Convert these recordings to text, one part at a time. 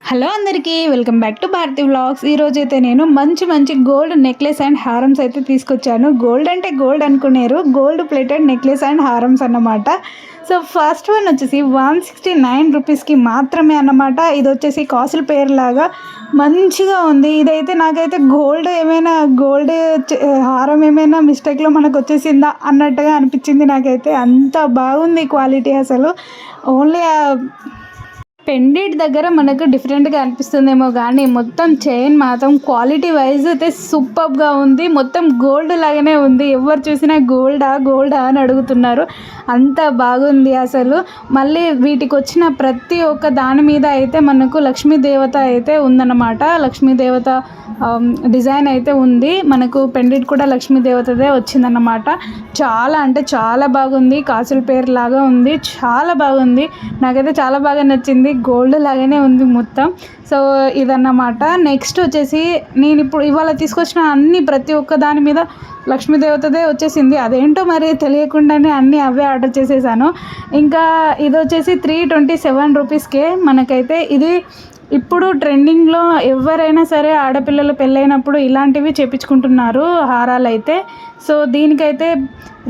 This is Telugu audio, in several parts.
హలో అందరికీ welcome back to Bharathi vlogs. ఈరోజు అయితే నేను మంచి గోల్డ్ నెక్లెస్ అండ్ హారమ్స్ అయితే తీసుకొచ్చాను. గోల్డ్ అంటే గోల్డ్ అనుకునేరు, గోల్డ్ ప్లేటెడ్ నెక్లెస్ అండ్ హారమ్స్ అన్నమాట. సో ఫస్ట్ వన్ వచ్చేసి 169 రూపీస్కి మాత్రమే అన్నమాట. ఇది వచ్చేసి కాసుల పేరు లాగా మంచిగా ఉంది. ఇదైతే నాకైతే గోల్డ్ హారం ఏమైనా మిస్టేక్లో మనకు వచ్చేసిందా అన్నట్టుగా అనిపించింది. నాకైతే అంత బాగుంది క్వాలిటీ. అసలు ఓన్లీ పెండెంట్ దగ్గర మనకు డిఫరెంట్గా అనిపిస్తుందేమో కానీ మొత్తం చైన్ మాత్రం క్వాలిటీ వైజ్ అయితే సూపర్గా ఉంది. మొత్తం గోల్డ్ లాగానే ఉంది. ఎవరు చూసినా గోల్డా అని అడుగుతున్నారు. అంత బాగుంది అసలు. మళ్ళీ వీటికి వచ్చిన ప్రతి ఒక్క దాని మీద అయితే మనకు లక్ష్మీదేవత అయితే ఉందన్నమాట. లక్ష్మీదేవత డిజైన్ అయితే ఉంది. మనకు పెండెంట్ కూడా లక్ష్మీదేవతదే వచ్చిందన్నమాట. చాలా అంటే చాలా బాగుంది. కాసుల పేరు లాగా ఉంది. చాలా బాగుంది. నాకైతే చాలా బాగా నచ్చింది. గోల్డ్ లాగానే ఉంది మొత్తం. సో ఇదన్నమాట. నెక్స్ట్ వచ్చేసి నేను ఇప్పుడు ఇవాళ తీసుకొచ్చిన ప్రతి ఒక్క దాని మీద లక్ష్మీదేవతదే వచ్చేసింది. అదేంటో మరి తెలియకుండానే అన్నీ అవే ఆర్డర్ చేసేసాను. ఇంకా ఇది వచ్చేసి 327 రూపీస్కే మనకైతే. ఇది ఇప్పుడు ట్రెండింగ్లో ఎవరైనా సరే ఆడపిల్లలు పెళ్ళైనప్పుడు ఇలాంటివి చేపించుకుంటున్నారు హారాలు అయితే. సో దీనికైతే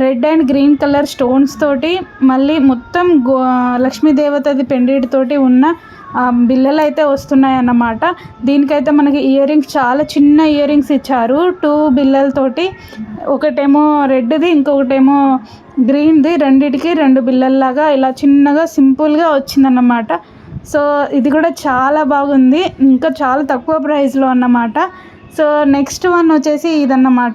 red and green colour stones తోటి మళ్ళీ మొత్తం లక్ష్మీదేవతది పెండెంట్ తోటి ఉన్న బిళ్ళలు అయితే వస్తున్నాయి అన్నమాట. దీనికైతే మనకి ఇయర్ రింగ్స్, చాలా చిన్న ఇయర్ రింగ్స్ ఇచ్చారు 2 బిళ్ళలతోటి. ఒకటేమో రెడ్ది, ఇంకొకటేమో గ్రీన్ది. రెండిటికి 2 బిళ్ళల్లాగా ఇలా చిన్నగా సింపుల్గా వచ్చిందన్నమాట. సో ఇది కూడా చాలా బాగుంది. ఇంకా చాలా తక్కువ ప్రైస్లో అన్నమాట. సో నెక్స్ట్ వన్ వచ్చేసి ఇదన్నమాట.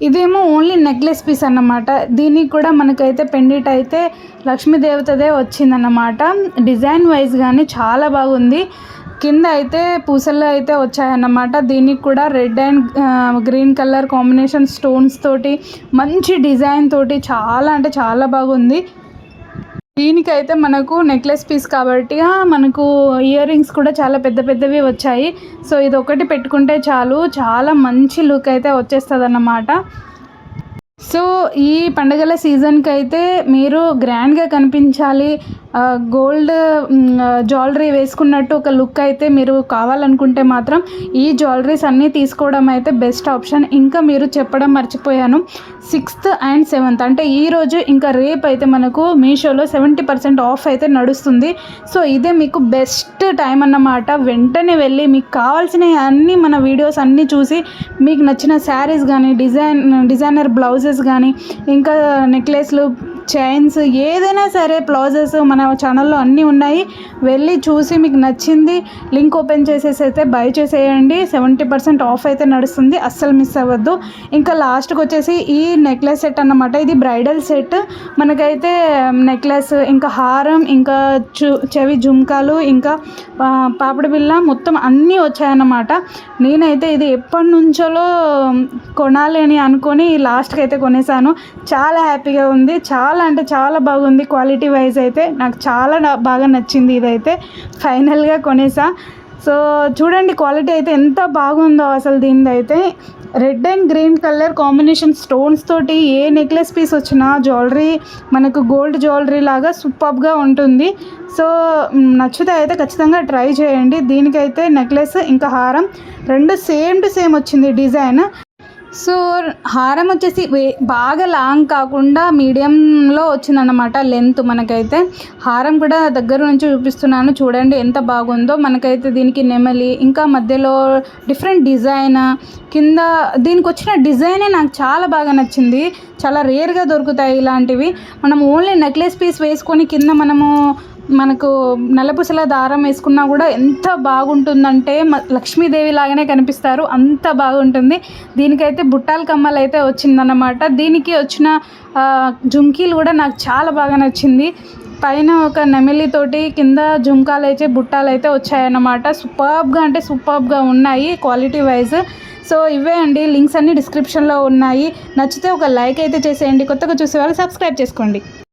ఇదేమో ఓన్లీ నెక్లెస్ పీస్ అన్నమాట. దీనికి కూడా మనకైతే పెండెంట్ అయితే లక్ష్మీదేవతదే వచ్చిందన్నమాట. డిజైన్ వైజ్ కానీ చాలా బాగుంది. కింద అయితే పూసలు అయితే వచ్చాయన్నమాట. దీనికి కూడా red and green colour combination stones తోటి మంచి డిజైన్ తోటి చాలా అంటే చాలా బాగుంది. దీనికైతే మనకు నెక్లెస్ పీస్ కాబట్టి మనకు ఇయర్ రింగ్స్ కూడా చాలా పెద్దవి వచ్చాయి. సో ఇది ఒకటి పెట్టుకుంటే చాలు, చాలా మంచి లుక్ అయితే వచ్చేస్తుంది అన్నమాట. సో ఈ పండుగల సీజన్కి అయితే మీరు గ్రాండ్గా కనిపించాలి, గోల్డ్ జ్యువెలరీ వేసుకున్నట్టు ఒక లుక్ అయితే మీరు కావాలనుకుంటే మాత్రం ఈ జ్యువెలరీస్ అన్నీ తీసుకోవడం అయితే బెస్ట్ ఆప్షన్. ఇంకా మీరు చెప్పడం మర్చిపోయాను, 6th and 7th అంటే ఈరోజు ఇంకా రేపు అయితే మనకు మీషోలో 70% ఆఫ్ అయితే నడుస్తుంది. సో ఇదే మీకు బెస్ట్ టైం అన్నమాట. వెంటనే వెళ్ళి మీకు కావాల్సిన అన్నీ మన వీడియోస్ అన్నీ చూసి మీకు నచ్చిన శారీస్ కానీ డిజైనర్ బ్లౌజెస్ కానీ ఇంకా నెక్లెస్లు, చైన్స్, ఏదైనా సరే బ్లౌజెస్ మన ఛానల్లో అన్నీ ఉన్నాయి. వెళ్ళి చూసి మీకు నచ్చింది లింక్ ఓపెన్ చేసేసి అయితే బై చేసేయండి. 70% ఆఫ్ అయితే నడుస్తుంది, అస్సలు మిస్ అవ్వద్దు. ఇంకా లాస్ట్కి వచ్చేసి ఈ నెక్లెస్ సెట్ అన్నమాట. ఇది బ్రైడల్ సెట్. మనకైతే నెక్లెస్, ఇంకా హారం, ఇంకా చెవి జుంకాలు, ఇంకా పాపిడి బిళ్ళ మొత్తం అన్నీ వచ్చాయన్నమాట. నేనైతే ఇది ఎప్పటి నుంచో కొనాలి అని అనుకొని లాస్ట్కి అయితే కొనేసాను. చాలా హ్యాపీగా ఉంది. చాలా అంటే చాలా బాగుంది. క్వాలిటీ వైజ్ అయితే నాకు చాలా బాగా నచ్చింది. ఇదైతే ఫైనల్గా కొనేసా. సో చూడండి క్వాలిటీ అయితే ఎంత బాగుందో అసలు. దీనిదైతే red and green colour combination stones తోటి ఏ నెక్లెస్ పీస్ వచ్చినా జ్యువెలరీ మనకు గోల్డ్ జ్యువెలరీ లాగా సూపర్గా ఉంటుంది. సో నచ్చితే అయితే ఖచ్చితంగా ట్రై చేయండి. దీనికైతే నెక్లెస్ ఇంకా హారం 2 సేమ్ టు సేమ్ వచ్చింది డిజైన్. సో హారం వచ్చేసి బాగా లాంగ్ కాకుండా మీడియంలో వచ్చిందన్నమాట లెంత్. మనకైతే హారం కూడా దగ్గర నుంచి చూపిస్తున్నాను, చూడండి ఎంత బాగుందో. మనకైతే దీనికి నెమలి, ఇంకా మధ్యలో డిఫరెంట్ డిజైన్, కింద దీనికి వచ్చిన డిజైనే నాకు చాలా బాగా నచ్చింది. చాలా రేర్గా దొరుకుతాయి ఇలాంటివి. మనం ఓన్లీ నెక్లెస్ పీస్ వేసుకొని కింద మనకు నల్లపూసల దారం వేసుకున్నా కూడా ఎంత బాగుంటుందంటే లక్ష్మీదేవి లాగానే కనిపిస్తారు, అంత బాగుంటుంది. దీనికైతే బుట్టాల కమ్మలు అయితే వచ్చిందన్నమాట. దీనికి వచ్చిన జుంకీలు కూడా నాకు చాలా బాగా నచ్చింది. పైన ఒక నెమిలితోటి, కింద జుంకాలు అయితే బుట్టాలు అయితే వచ్చాయన్నమాట. సూపర్గా ఉన్నాయి క్వాలిటీ వైజ్. సో ఇవే అండి, లింక్స్ అన్నీ డిస్క్రిప్షన్లో ఉన్నాయి. నచ్చితే ఒక లైక్ అయితే చేసేయండి. కొత్తగా చూసే వాళ్ళు సబ్స్క్రైబ్ చేసుకోండి.